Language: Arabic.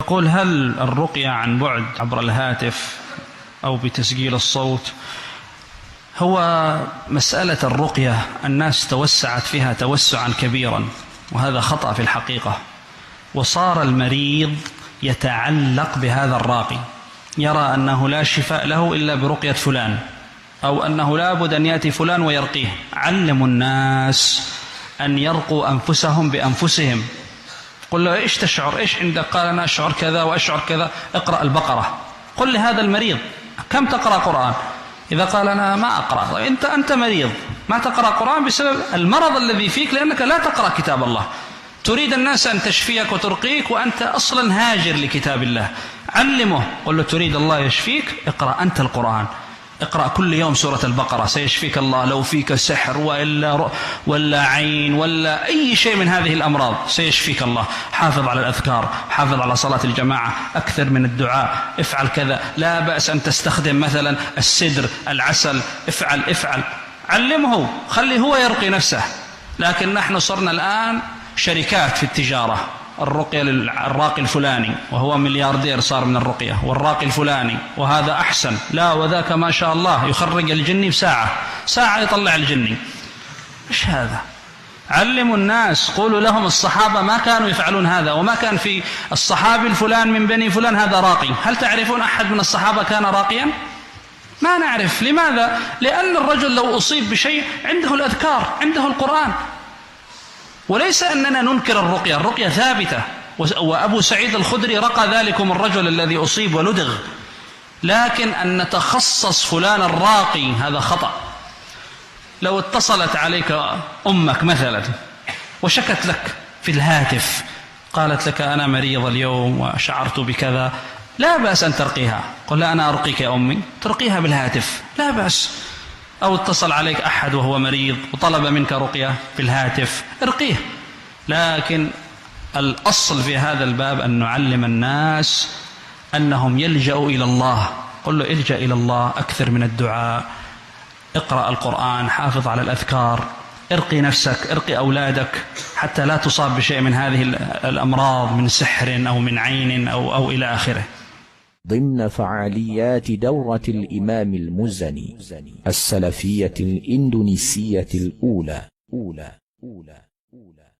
يقول: هل الرقية عن بعد عبر الهاتف أو بتسجيل الصوت؟ هو مسألة الرقية الناس توسعت فيها توسعا كبيرا، وهذا خطأ في الحقيقة. وصار المريض يتعلق بهذا الراقي، يرى أنه لا شفاء له إلا برقية فلان، أو أنه لا بد أن يأتي فلان ويرقيه. علموا الناس أن يرقوا أنفسهم بأنفسهم. قل له: إيش تشعر؟ إيش عندك؟ قال: أنا أشعر كذا وأشعر كذا. اقرأ البقرة. قل لهذا المريض: كم تقرأ قرآن؟ إذا قال: أنا ما أقرأ. أنت مريض ما تقرأ قرآن بسبب المرض الذي فيك، لأنك لا تقرأ كتاب الله. تريد الناس أن تشفيك وترقيك وأنت أصلا هاجر لكتاب الله. علمه، قل له: تريد الله يشفيك؟ اقرأ أنت القرآن، اقرأ كل يوم سورة البقرة، سيشفيك الله. لو فيك سحر ولا عين ولا أي شيء من هذه الأمراض سيشفيك الله. حافظ على الأذكار، حافظ على صلاة الجماعة، أكثر من الدعاء، افعل كذا، لا بأس أن تستخدم مثلا السدر، العسل، افعل. علمه، خلي هو يرقي نفسه. لكن نحن صرنا الآن شركات في التجارة. الرقية للراقي الفلاني وهو ملياردير صار من الرقية، والراقي الفلاني وهذا أحسن، لا وذاك ما شاء الله يخرج الجني بساعة يطلع الجني. إيش هذا؟ علموا الناس، قولوا لهم: الصحابة ما كانوا يفعلون هذا، وما كان في الصحابي الفلان من بني فلان هذا راقي. هل تعرفون أحد من الصحابة كان راقيا؟ ما نعرف. لماذا؟ لأن الرجل لو أصيب بشيء عنده الأذكار، عنده القرآن. وليس أننا ننكر الرقية، الرقية ثابتة، وأبو سعيد الخدري رقى ذلكم الرجل الذي أصيب ولدغ. لكن أن نتخصص فلان الراقي هذا خطأ. لو اتصلت عليك أمك مثلا وشكت لك في الهاتف، قالت لك: أنا مريض اليوم وشعرت بكذا، لا بأس أن ترقيها. قل: لا، أنا أرقيك يا أمي، ترقيها بالهاتف، لا بأس. أو اتصل عليك أحد وهو مريض وطلب منك رقية في الهاتف، ارقيه. لكن الأصل في هذا الباب أن نعلم الناس أنهم يلجأوا إلى الله. قل له: الجأ إلى الله، أكثر من الدعاء، اقرأ القرآن، حافظ على الأذكار، ارقي نفسك، ارقي أولادك، حتى لا تصاب بشيء من هذه الأمراض، من سحر أو من عين أو إلى آخره. ضمن فعاليات دورة الإمام المزني السلفية الإندونيسية الأولى